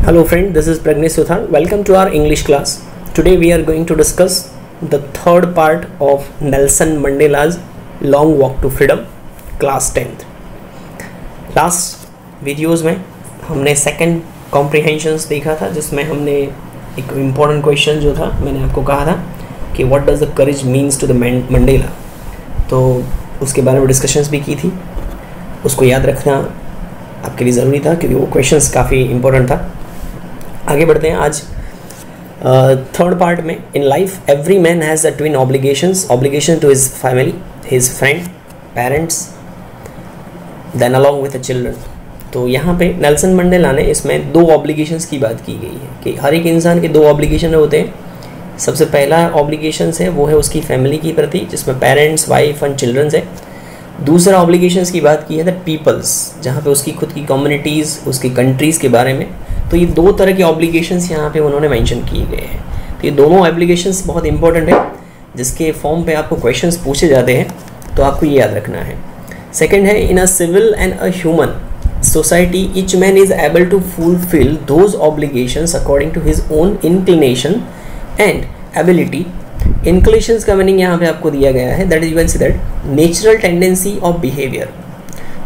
Hello friend, this is Pragnesh Suthar. Welcome to our English class. Today we are going to discuss the third part of Nelson Mandela's Long Walk to Freedom, class 10th. Last videos में हमने second comprehensions देखा था, जिसमें हमने एक important question जो था, मैंने आपको कहा था कि what does the courage means to the Mandela, तो उसके बारे में discussions भी की थी. उसको याद रखना आपके लिए ज़रूरी था क्योंकि वो क्वेश्चंस काफ़ी इम्पोर्टेंट था. आगे बढ़ते हैं. आज थर्ड पार्ट में, in life every man has a twin obligation to his family, his friend, parents, then along with the children. तो यहाँ पे नेल्सन मंडेला ने इसमें दो ऑब्लिगेशंस की बात की गई है कि हर एक इंसान के दो ऑब्लिगेशन होते हैं. सबसे पहला ऑब्लिगेशन है वो है उसकी फैमिली के प्रति, जिसमें पेरेंट्स, वाइफ एंड चिल्ड्रंस है. दूसरा ऑब्लिगेशंस की बात की है द पीपल्स, जहाँ पे उसकी खुद की कम्युनिटीज़, उसकी कंट्रीज़ के बारे में. तो ये दो तरह के ऑब्लिगेशंस यहाँ पे उन्होंने मेंशन किए गए हैं. तो ये दोनों ऑब्लिगेशंस बहुत इंपॉर्टेंट है, जिसके फॉर्म पे आपको क्वेश्चंस पूछे जाते हैं, तो आपको ये याद रखना है. सेकंड है, in a civil and a human society each man is able to fulfil those obligations according to his own inclination and ability. Inclinations का मीनिंग यहाँ पे आपको दिया गया है, that is you can see that natural tendency of behaviour.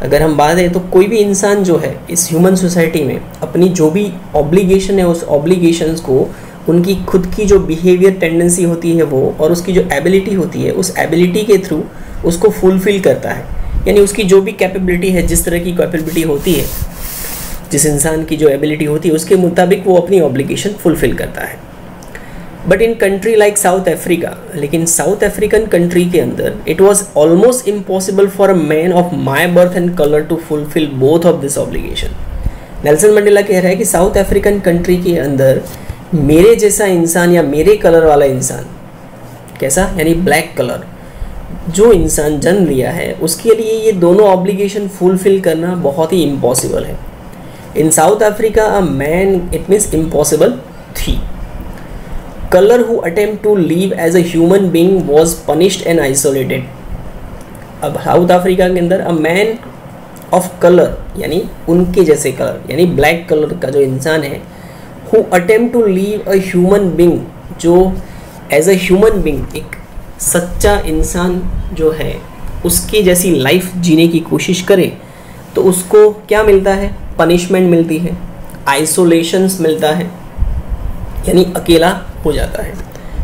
अगर हम बात है तो कोई भी इंसान जो है इस ह्यूमन सोसाइटी में अपनी जो भी ऑब्लिगेशन है उस ऑब्लिगेशंस को उनकी खुद की जो बिहेवियर टेंडेंसी होती है वो, और उसकी जो एबिलिटी होती है उस एबिलिटी के थ्रू उसको फुलफिल करता है. यानी उसकी जो भी कैपेबिलिटी है, जिस तरह की कैपेबिलिटी होती है, जिस इंसान की जो एबिलिटी होती है उसके मुताबिक वो अपनी ऑब्लिगेशन फुलफिल करता है. But in country like South Africa, लेकिन साउथ अफ्रीकन कंट्री के अंदर it was almost impossible for a man of my birth and colour to fulfil both of this obligation. Nelson Mandela कह रहा है कि south African country के अंदर मेरे जैसा इंसान या मेरे कलर वाला इंसान, कैसा, यानी ब्लैक कलर, जो इंसान जन्म लिया है उसके लिए ये दोनों ऑब्लिगेशन फुलफिल करना बहुत ही इम्पॉसिबल है. In South Africa a man, it means impossible थी. Color who attempt to live as a human being was punished and isolated. अब साउथ अफ्रीका के अंदर अ मैन ऑफ कलर, यानी उनके जैसे कलर, यानी ब्लैक कलर का जो इंसान है, who attempt to live a human being, जो एज अ ह्यूमन बींग एक सच्चा इंसान जो है उसके जैसी लाइफ जीने की कोशिश करे, तो उसको क्या मिलता है, पनिशमेंट मिलती है, आइसोलेशंस मिलता है, यानी अकेला हो जाता है.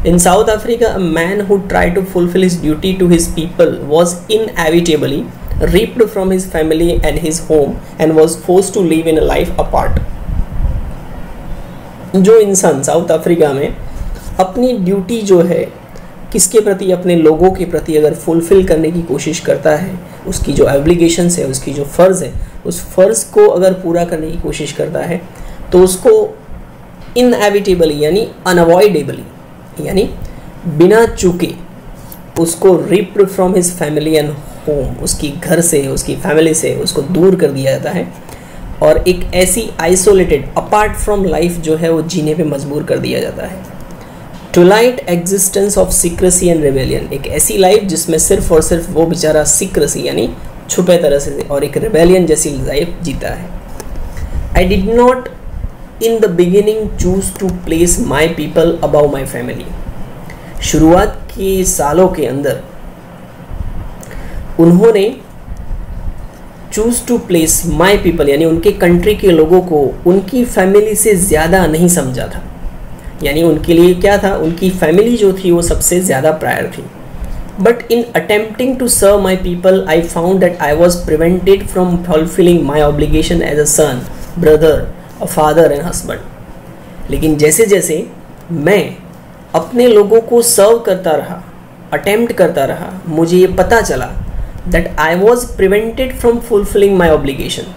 In South Africa a man who try to fulfil his duty to his people was inevitably ripped from his family and his home and was forced to live in a life apart. जो इंसान south Africa में अपनी duty जो है किसके प्रति, अपने लोगों के प्रति अगर फुलफिल करने की कोशिश करता है, उसकी जो एब्लिगेशंस है, उसकी जो फ़र्ज़ है, उस फ़र्ज़ को अगर पूरा करने की कोशिश करता है, तो उसको इनएविटेबली यानी अनअवॉइडेबली, यानी बिना चूके उसको ripped from his family and home, उसकी घर से, उसकी फैमिली से उसको दूर कर दिया जाता है, और एक ऐसी आइसोलेटेड अपार्ट फ्रॉम लाइफ जो है वो जीने पे मजबूर कर दिया जाता है. Twilight existence of secrecy and rebellion, एक ऐसी लाइफ जिसमें सिर्फ और सिर्फ वो बेचारा सीक्रेसी यानी छुपे तरह से और एक रेबेलियन जैसी लाइफ जीता है. I did not in the beginning choose to place my people above my family. शुरुआत के सालों के अंदर उन्होंने choose to place my people यानी उनके कंट्री के लोगों को उनकी फैमिली से ज़्यादा नहीं समझा था. यानी उनके लिए क्या था, उनकी फैमिली जो थी वो सबसे ज़्यादा प्रायर थी. But in attempting to serve my people, I found that I was prevented from fulfilling my obligation as a son, brother, a father and husband. लेकिन जैसे जैसे मैं अपने लोगों को सर्व करता रहा, अटेम्प्ट करता रहा, मुझे ये पता चला that I was prevented from fulfilling my obligation,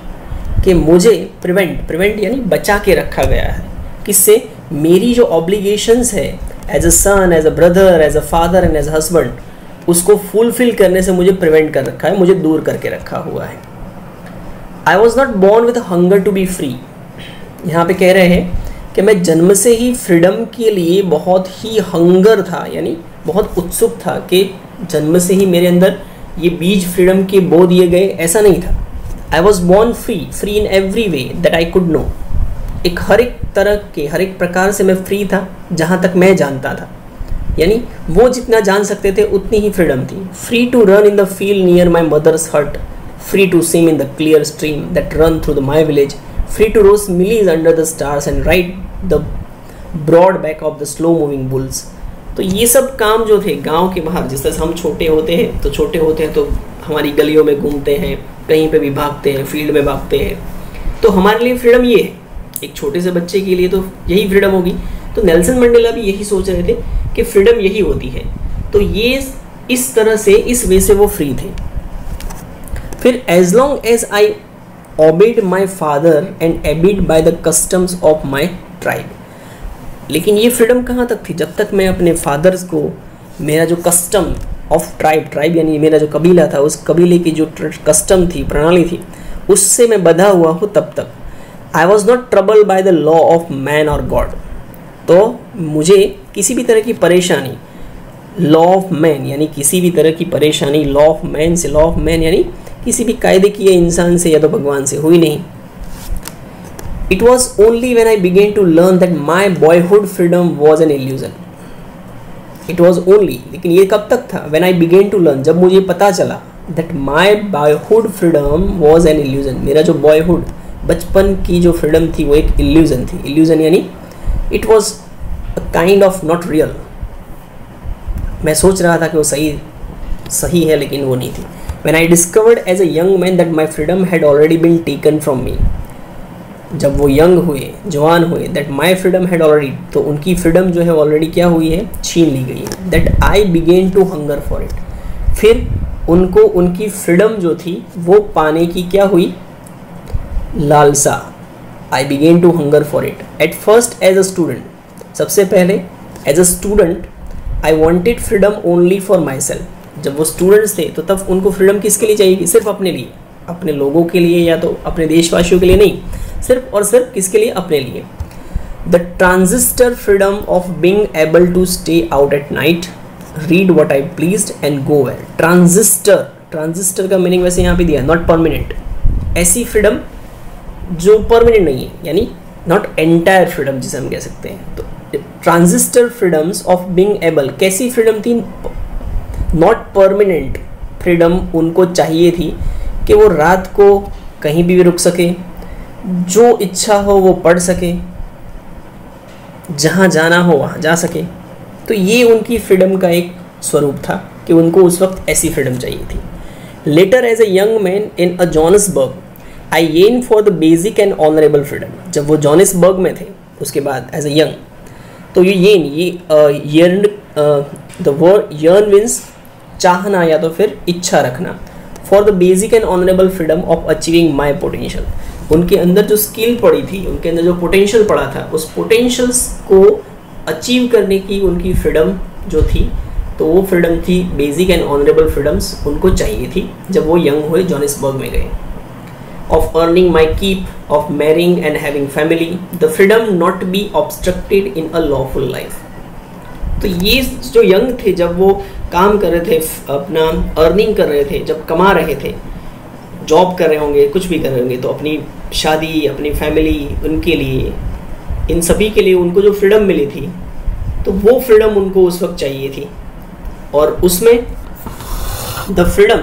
कि मुझे प्रिवेंट यानी बचा के रखा गया है. किससे, मेरी जो ऑब्लिगेशंस है as a son, as a brother, as a father and as a husband, उसको फुलफिल करने से मुझे प्रिवेंट कर रखा है, मुझे दूर करके रखा हुआ है. I was not born with hunger to be free. यहाँ पे कह रहे हैं कि मैं जन्म से ही फ्रीडम के लिए बहुत ही हंगर था, यानी बहुत उत्सुक था, कि जन्म से ही मेरे अंदर ये बीज फ्रीडम के बो दिए गए, ऐसा नहीं था. I was born free in every way that I could know. हर एक तरह के हर एक प्रकार से मैं फ्री था जहाँ तक मैं जानता था, यानी वो जितना जान सकते थे उतनी ही फ्रीडम थी। Free to run in the field near my mother's hut, free to swim in the clear stream that run through the my village, free to roast mealies under the stars and ride the broad back of the slow moving bulls. तो ये सब काम जो थे गांव के बाहर, जिस तरह से हम छोटे होते हैं तो हमारी गलियों में घूमते हैं, कहीं पे भी भागते हैं, फील्ड में भागते हैं, तो हमारे लिए फ्रीडम ये है। एक छोटे से बच्चे के लिए तो यही फ्रीडम होगी। तो नेल्सन मंडेला भी यही सोच रहे थे कि फ्रीडम यही होती है। तो ये इस तरह से, इस वे से वो फ्री थे। फिर as long as I obeyed my father and abided by the customs of my tribe. लेकिन ये फ्रीडम कहाँ तक थी? जब तक मैं अपने फादर्स को, मेरा जो कस्टम ऑफ ट्राइब यानी मेरा जो कबीला था, उस कबीले की जो कस्टम थी, प्रणाली थी, उससे मैं बंधा हुआ हूँ तब तक। आई was not trouble by the law of man और गॉड। तो मुझे किसी भी तरह की परेशानी, लॉ ऑफ मैन यानी किसी भी तरह की परेशानी, लॉ ऑफ मैन से, लॉ ऑफ मैन यानी किसी भी कायदे की इंसान से या तो भगवान से हुई नहीं। It was only when I began to learn that my boyhood freedom was an illusion. It was only, लेकिन ये कब तक था? When I began to learn, जब मुझे पता चला that my boyhood freedom was an illusion. मेरा जो boyhood, बचपन की जो freedom थी वो एक illusion थी। illusion यानी it was a kind of not real. मैं सोच रहा था कि वो सही है लेकिन वो नहीं थी। When I discovered as a young man that my freedom had already been taken from me. जब वो यंग हुए, जवान हुए, that my freedom had already, तो उनकी फ्रीडम जो है ऑलरेडी क्या हुई है? छीन ली गई है। That I began to hunger for it. फिर उनको उनकी फ्रीडम जो थी वो पाने की क्या हुई? लालसा। I began to hunger for it. At first as a student, सबसे पहले as a student I wanted freedom only for myself. जब वो स्टूडेंट्स थे तो तब उनको फ्रीडम किसके लिए चाहिए? सिर्फ अपने लिए, अपने लोगों के लिए या तो अपने देशवासियों के लिए नहीं, सिर्फ और सिर्फ किसके लिए? अपने लिए। The transistor freedom of being able to stay out at night, read what I pleased and go where. Transistor का मीनिंग वैसे यहाँ पे दिया, नॉट परमानेंट। ऐसी फ्रीडम जो परमानेंट नहीं है, यानी नॉट एंटायर फ्रीडम जिसे हम कह सकते हैं। तो transistor freedoms of being able, कैसी फ्रीडम थी? नॉट परमानेंट फ्रीडम उनको चाहिए थी कि वो रात को कहीं भी रुक सके, जो इच्छा हो वो पढ़ सके, जहाँ जाना हो वहाँ जा सके। तो ये उनकी फ्रीडम का एक स्वरूप था कि उनको उस वक्त ऐसी फ्रीडम चाहिए थी। Later as a young man in a Johannesburg I yearn for the basic and honourable freedom. जब वो जोहान्सबर्ग में थे उसके बाद एज अ यंग, तो ये द वर्ड यर्न मीन्स चाहना या तो फिर इच्छा रखना। For the basic and honourable freedom of achieving my potential. उनके अंदर जो स्किल पड़ी थी, उनके अंदर जो पोटेंशियल पड़ा था, उस पोटेंशियल्स को अचीव करने की उनकी फ्रीडम जो थी, तो वो फ्रीडम थी, बेसिक एंड ऑनरेबल फ्रीडम्स उनको चाहिए थी जब वो यंग हुए, जोहान्सबर्ग में गए। Of earning my keep, of marrying and having family, the freedom not be obstructed in a lawful life. तो ये जो यंग थे, जब वो काम कर रहे थे, अपना अर्निंग कर रहे थे, जब कमा रहे थे, जॉब कर रहे होंगे, कुछ भी कर रहे होंगे, तो अपनी शादी, अपनी फैमिली, उनके लिए, इन सभी के लिए उनको जो फ्रीडम मिली थी, तो वो फ्रीडम उनको उस वक्त चाहिए थी। और उसमें the freedom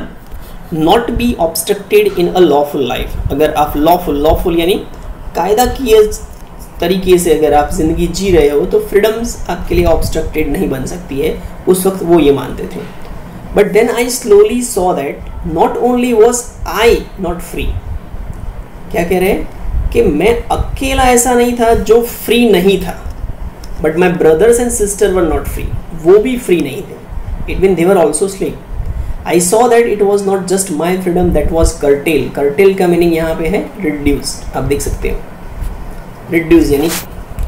not be obstructed in a lawful life. अगर आप लॉफुल यानी कायदा किए तरीके से अगर आप ज़िंदगी जी रहे हो तो फ्रीडम्स आपके लिए ऑब्स्ट्रक्टेड नहीं बन सकती है। उस वक्त वो ये मानते थे। But then I slowly saw that not only was I not free. क्या कह रहे हैं कि मैं अकेला ऐसा नहीं था जो फ्री नहीं था, but my brothers and sister were not free. वो भी फ्री नहीं थे, it mean they were also slave. I saw that it was not just my freedom that was cartel. Cartel का मीनिंग यहाँ पे है रिड्यूस्ड। आप देख सकते हो, रिड्यूस यानी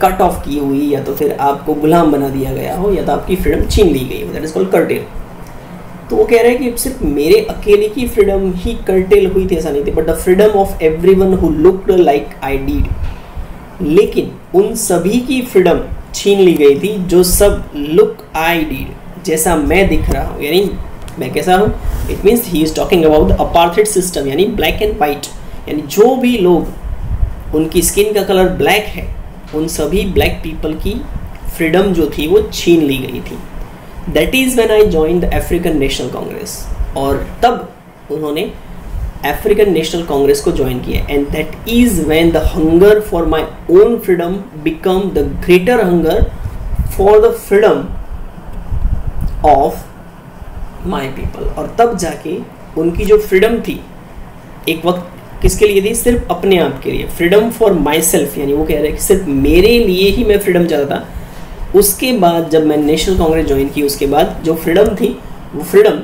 कट ऑफ की हुई, या तो फिर आपको गुलाम बना दिया गया हो, या तो आपकी फ्रीडम छीन ली गई हो, दैट इज कॉल्ड कर्टेल। तो वो कह रहे हैं कि सिर्फ मेरे अकेले की फ्रीडम ही कर्टेल हुई थी ऐसा नहीं थी, but the freedom of everyone who looked like I did. लेकिन उन सभी की फ्रीडम छीन ली गई थी जो सब लुक आई डिड, जैसा मैं दिख रहा हूँ, यानी मैं कैसा हूँ। It means he is talking about the apartheid system, यानी ब्लैक एंड वाइट, यानी जो भी लोग उनकी स्किन का कलर ब्लैक है, उन सभी ब्लैक पीपल की फ्रीडम जो थी वो छीन ली गई थी। That is when I join the African national Congress, और तब उन्होंने अफ्रीकन नेशनल कांग्रेस को ज्वाइन किया। And that is when the hunger for my own freedom become the greater hunger for the freedom of my people. और तब जाके उनकी जो फ्रीडम थी एक वक्त किसके लिए थी, सिर्फ अपने आप के लिए, फ्रीडम फॉर माई सेल्फ, यानी वो कह रहे हैं कि सिर्फ मेरे लिए ही मैं फ्रीडम चाहता था। उसके बाद जब मैं नेशनल कांग्रेस ज्वाइन की, उसके बाद जो फ्रीडम थी वो फ्रीडम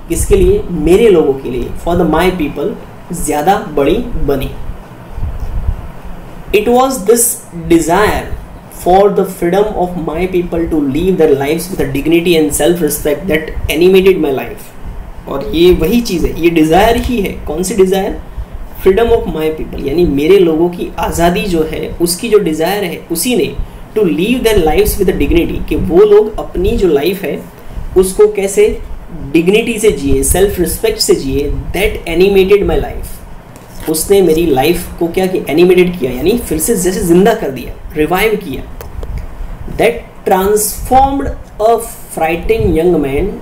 किसके लिए, मेरे लोगों के लिए, फॉर द माई पीपल, ज़्यादा बड़ी बनी। It was this desire for the freedom of my people to live their lives with dignity and self respect that animated my life. और ये वही चीज़ है, ये डिज़ायर ही है। कौन सी desire, freedom of my people, यानी मेरे लोगों की आज़ादी जो है उसकी जो डिज़ायर है उसी ने to live their lives with dignity, कि वो लोग अपनी जो लाइफ है उसको कैसे डिग्निटी से जिए, सेल्फ रिस्पेक्ट से जिए। दैट एनिमेटेड माई लाइफ, उसने मेरी लाइफ को क्या किया, एनिमेटेड किया, यानी फिर से जैसे जिंदा कर दिया, रिवाइव किया। That transformed a frightened young man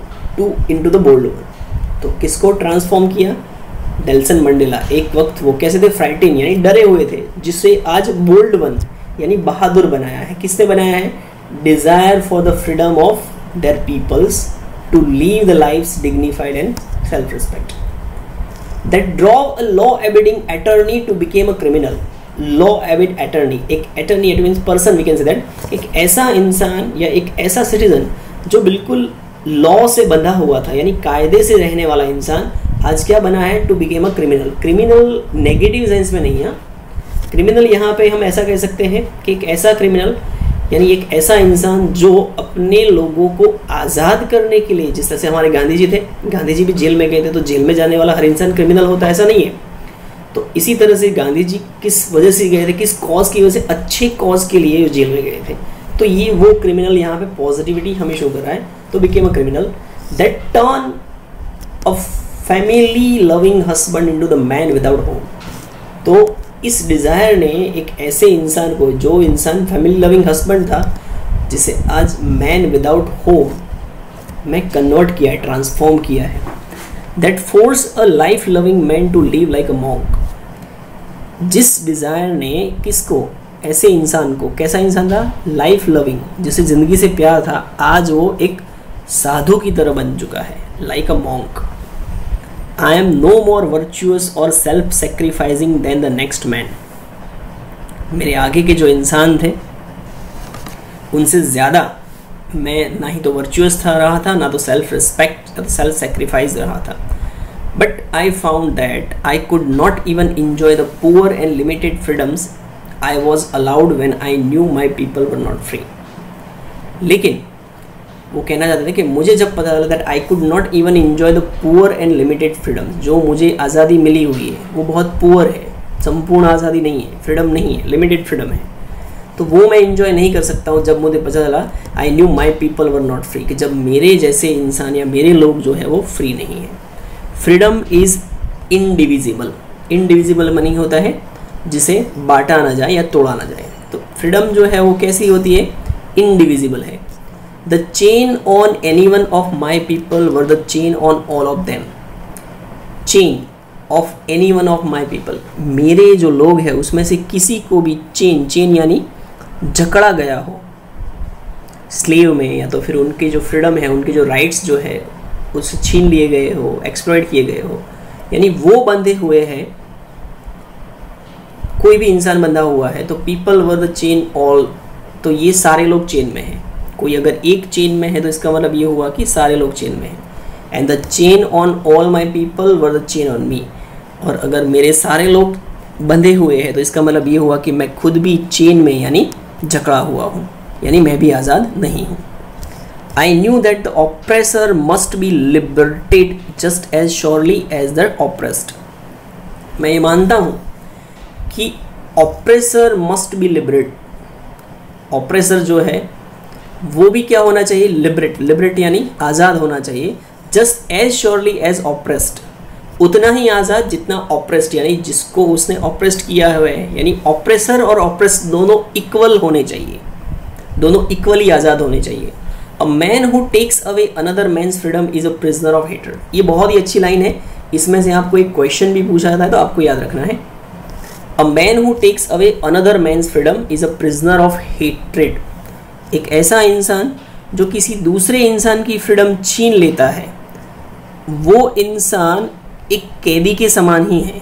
into the bold one. तो किसको ट्रांसफॉर्म किया, नेल्सन मंडेला। एक वक्त वो कैसे थे, फ्राइटेन यानी डरे हुए थे, जिससे आज बोल्ड वन यानी बहादुर बनाया है। किसने बनाया है, desire for the freedom of their peoples to leave the lives dignified and self respect. That drove a law abiding attorney to became a criminal. Law abide attorney, एक attorney it means person, we can say that, एक ऐसा इंसान या एक ऐसा citizen जो बिल्कुल law से बंधा हुआ था, यानी कायदे से रहने वाला इंसान, आज क्या बना है, to became a criminal. Criminal negative sense में नहीं है, क्रिमिनल यहाँ पे हम ऐसा कह सकते हैं कि एक ऐसा क्रिमिनल यानी एक ऐसा इंसान जो अपने लोगों को आज़ाद करने के लिए, जिस तरह से हमारे गांधी जी थे, गांधी जी भी जेल में गए थे, तो जेल में जाने वाला हर इंसान क्रिमिनल होता है ऐसा नहीं है। तो इसी तरह से गांधी जी किस वजह से गए थे, किस कॉज की वजह से, अच्छे कॉज के लिए जेल में गए थे। तो ये वो क्रिमिनल यहाँ पे पॉजिटिविटी हमें शो कर रहा है। तो became a criminal that turn a family loving husband into the man without home. तो इस डिज़ायर ने एक ऐसे इंसान को, जो इंसान फैमिली लविंग हस्बैंड था, जिसे आज मैन विदाउट होम में कन्वर्ट किया है, ट्रांसफॉर्म किया है। That force a life loving man to live like a monk. जिस डिज़ायर ने किसको, ऐसे इंसान को, कैसा इंसान था, लाइफ लविंग, जिसे ज़िंदगी से प्यार था, आज वो एक साधु की तरह बन चुका है, like a monk. I am no more virtuous और self sacrificing than the next man. मेरे आगे के जो इंसान थे उनसे ज़्यादा मैं ना ही तो वर्चुअस रहा था, ना तो सेल्फ रिस्पेक्ट, ना तो सेल्फ सेक्रीफाइस रहा था। But I found that I could not even enjoy the poor and limited freedoms I was allowed when I knew my people were not free. लेकिन वो कहना चाहते थे कि मुझे जब पता चला that I could not even enjoy the poor and limited freedom, जो मुझे आज़ादी मिली हुई है वो बहुत पुअर है, संपूर्ण आज़ादी नहीं है, फ्रीडम नहीं है, लिमिटेड फ्रीडम है, तो वो मैं इंजॉय नहीं कर सकता हूँ जब मुझे पता चला I knew my people were not free, कि जब मेरे जैसे इंसान या मेरे लोग जो है वो फ्री नहीं है। Freedom is indivisible. Indivisible money होता है जिसे बांटा ना जाए या तोड़ा ना जाए। तो फ्रीडम जो है वो कैसी होती है, इनडिविजिबल है। The chain on any one of my people were the chain on all of them. Chain of any one of my people, मेरे जो लोग हैं उसमें से किसी को भी चेन यानी जकड़ा गया हो स्लेव में, या तो फिर उनकी जो फ्रीडम है, उनके जो राइट्स जो है उससे छीन लिए गए हो, एक्सप्लॉइट किए गए हो, यानी वो बंधे हुए हैं, कोई भी इंसान बंधा हुआ है, तो people were the chain all, तो ये सारे लोग चेन में हैं। कोई अगर एक चेन में है तो इसका मतलब ये हुआ कि सारे लोग चेन में हैं। And the chain on all my people were the chain on me, और अगर मेरे सारे लोग बंधे हुए हैं तो इसका मतलब ये हुआ कि मैं खुद भी चेन में यानी जकड़ा हुआ हूँ, यानी मैं भी आज़ाद नहीं हूँ। I knew that the oppressor must be liberated just as surely as the oppressed. मैं ये मानता हूँ कि oppressor must be liberate, oppressor जो है वो भी क्या होना चाहिए, लिबरेट। लिबरेट यानी आज़ाद होना चाहिए, just as surely as oppressed, उतना ही आज़ाद जितना ऑप्रेस्ड, यानी जिसको उसने ऑप्रेस्ड किया हुआ है, यानी ऑप्रेसर और ऑप्रेस्ड दोनों इक्वल होने चाहिए, दोनों इक्वली आज़ाद होने चाहिए। A man who takes away another man's freedom is a prisoner of hatred. ये बहुत ही अच्छी लाइन है, इसमें से आपको एक क्वेश्चन भी पूछा जाता है तो आपको याद रखना है। A man who takes away another man's freedom is a prisoner of hatred. एक ऐसा इंसान जो किसी दूसरे इंसान की फ्रीडम छीन लेता है, वो इंसान एक कैदी के समान ही है।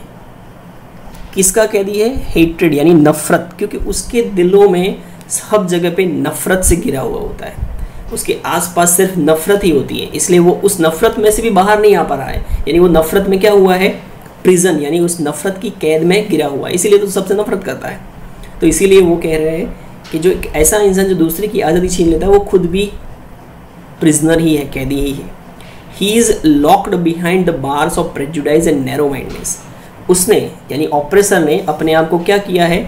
किसका कैदी है? हेट्रेड, यानी नफरत, क्योंकि उसके दिलों में सब जगह पे नफरत से घिरा हुआ होता है, उसके आसपास सिर्फ नफरत ही होती है, इसलिए वो उस नफरत में से भी बाहर नहीं आ पा रहा है। यानी वो नफरत में क्या हुआ है? प्रिजन, यानी उस नफरत की कैद में गिरा हुआ है, इसीलिए तो सबसे नफरत करता है। तो इसीलिए वो कह रहे हैं कि जो एक ऐसा इंसान जो दूसरे की आज़ादी छीन लेता है वो खुद भी प्रिजनर ही है, कैदी ही है। He is locked behind the bars of prejudice and narrow mindness. उसने, यानी ऑप्रेसर ने अपने आप को क्या किया है?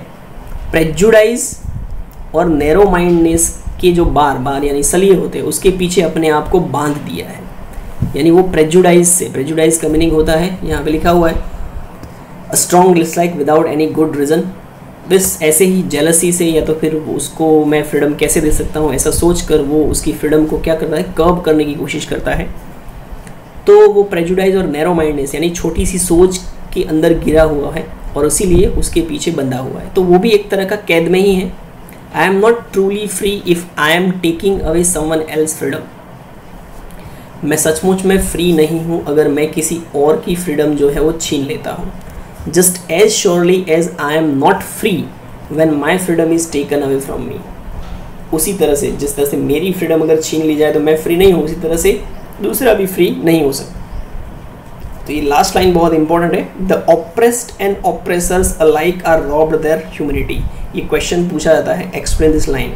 प्रेजुडाइज और नैरो माइंडनेस के जो बार यानी सलिए होते हैं उसके पीछे अपने आप को बांध दिया है। यानी वो प्रेजुडाइज से, प्रेजुडाइज का मीनिंग होता है, यहाँ पे लिखा हुआ है, a strong dislike without any good reason. बस ऐसे ही जेलसी से, या तो फिर उसको मैं फ्रीडम कैसे दे सकता हूँ ऐसा सोच कर वो उसकी फ्रीडम को क्या करता है? कर्ब करने की कोशिश करता है। तो वो प्रेजुडाइज और नैरो माइंडनेस यानी छोटी सी सोच के अंदर गिरा हुआ है और इसीलिए उसके पीछे बंधा हुआ है। तो वो भी एक तरह का कैद में ही है। आई am not truly free if I am taking away someone else freedom. मैं सचमुच में फ्री नहीं हूँ अगर मैं किसी और की फ्रीडम जो है वो छीन लेता हूँ। Just as surely as I am not free when my freedom is taken away from me. उसी तरह से, जिस तरह से मेरी फ्रीडम अगर छीन ली जाए तो मैं फ्री नहीं हूँ, उसी तरह से दूसरा भी फ्री नहीं हो सकता। तो ये लास्ट लाइन बहुत इंपॉर्टेंट है। The oppressed and oppressors alike are robbed their humanity. ये क्वेश्चन पूछा जाता है, एक्सप्लेन दिस लाइन।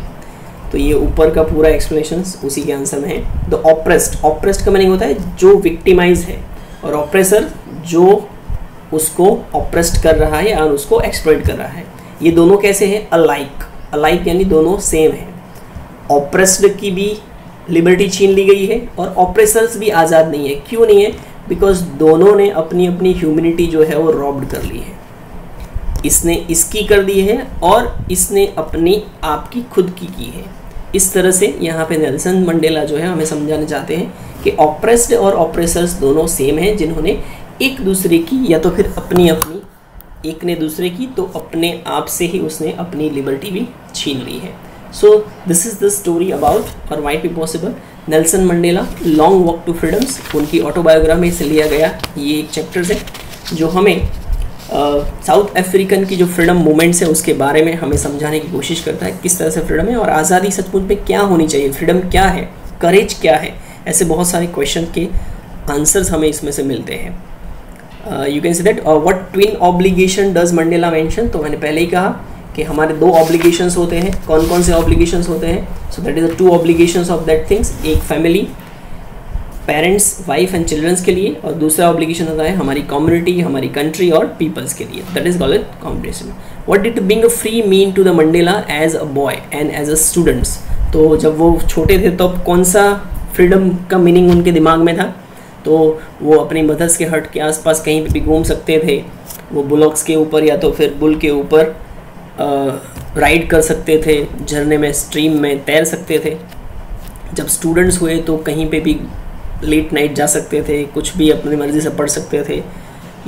तो ये ऊपर का पूरा एक्सप्लेनेशन उसी के आंसर में है। द ऑप्रेस्ड, ऑप्रेस्ड का मीनिंग होता है जो विक्टिमाइज है, और ऑप्रेसर जो उसको ऑप्रेस्ड कर रहा है या उसको एक्सप्लॉइट कर रहा है। ये दोनों कैसे हैं? अलाइक, अलाइक यानी दोनों सेम है। ऑप्रेस्ड की भी लिबर्टी छीन ली गई है और ऑप्रेसर्स भी आज़ाद नहीं है। क्यों नहीं है? बिकॉज दोनों ने अपनी अपनी ह्यूमैनिटी जो है वो रॉब्ड कर ली है। इसने इसकी कर दी है और इसने अपनी आपकी खुद की है। इस तरह से यहाँ पे नेल्सन मंडेला जो है हमें समझाना चाहते हैं कि ऑप्रेस्ड और ऑप्रेसर्स दोनों सेम हैं, जिन्होंने एक दूसरे की या तो फिर अपनी अपनी, एक ने दूसरे की तो अपने आप से ही उसने अपनी लिबर्टी भी छीन ली है। So this is the story about और why be possible Nelson Mandela long walk to freedoms. उनकी ऑटोबायोग्राफी से लिया गया ये एक चैप्टर्स है जो हमें साउथ अफ्रीकन की जो फ्रीडम मूवमेंट्स है उसके बारे में हमें समझाने की कोशिश करता है, किस तरह से फ्रीडम है और आज़ादी सचमुच में क्या होनी चाहिए, फ्रीडम क्या है, करेज क्या है। ऐसे बहुत सारे क्वेश्चन के आंसर्स हमें इसमें से मिलते हैं। You can say that what twin obligation does Mandela mention. तो मैंने पहले ही कहा कि हमारे दो ऑब्लिगेशंस होते हैं। कौन कौन से ऑब्लिगेशंस होते हैं? So that is the two obligations of that things. एक family, parents, wife and childrens के लिए, और दूसरा ऑब्लिगेशन होता है हमारी कम्युनिटी, हमारी कंट्री और पीपल्स के लिए। That is called competition. What did being a free mean to the Mandela as a boy and as a students. तो जब वो छोटे थे तो कौन सा फ्रीडम का मीनिंग उनके दिमाग में था? तो वो अपनी मदर्स के हट के आसपास कहीं पे भी घूम सकते थे, वो बुलॉक्स के ऊपर या तो फिर बुल के ऊपर राइड कर सकते थे, झरने में, स्ट्रीम में तैर सकते थे। जब स्टूडेंट्स हुए तो कहीं पे भी लेट नाइट जा सकते थे, कुछ भी अपनी मर्ज़ी से पढ़ सकते थे।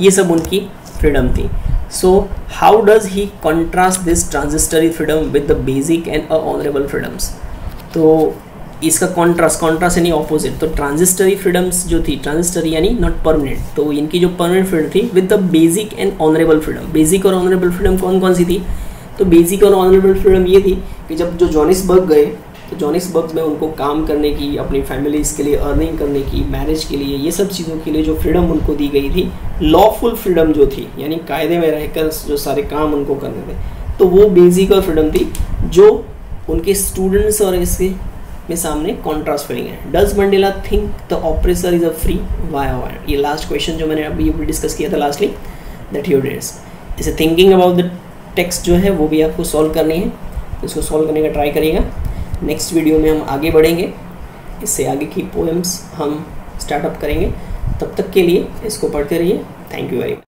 ये सब उनकी फ्रीडम थी। So how does he contrast this transitory freedom with the basic and honourable freedoms. तो इसका कॉन्ट्रास्ट यानी ऑपोजिट। तो ट्रांजिस्टरी फ्रीडम्स जो थी, ट्रांजिस्टरी यानी नॉट परमानेंट, तो इनकी जो परमानेंट फ्रीडम थी with the basic and honourable freedom. Basic और ऑनरेबल फ्रीडम कौन कौन सी थी? तो बेसिक और ऑनरेबल फ्रीडम ये थी कि जब जो जोहानिसबर्ग गए तो जोहानिसबर्ग में उनको काम करने की, अपनी फैमिलीज़ के लिए अर्निंग करने की, मैरिज के लिए, ये सब चीज़ों के लिए जो फ्रीडम उनको दी गई थी, लॉफुल फ्रीडम जो थी, यानी कायदे में रहकर जो सारे काम उनको करने थे, तो वो बेसिक और फ्रीडम थी जो उनके स्टूडेंट्स और इसके में सामने कॉन्ट्रास्ट फीलिंग है। Does Mandela think the oppressor is a free? Why? ये लास्ट क्वेश्चन जो मैंने अभी डिस्कस किया था लास्टली, दैट योर डेज। इसे थिंकिंग अबाउट द टेक्स्ट जो है वो भी आपको सॉल्व करनी है, इसको सॉल्व करने का ट्राई करिएगा। नेक्स्ट वीडियो में हम आगे बढ़ेंगे, इससे आगे की पोएम्स हम स्टार्टअप करेंगे। तब तक के लिए इसको पढ़ते रहिए। Thank you very much.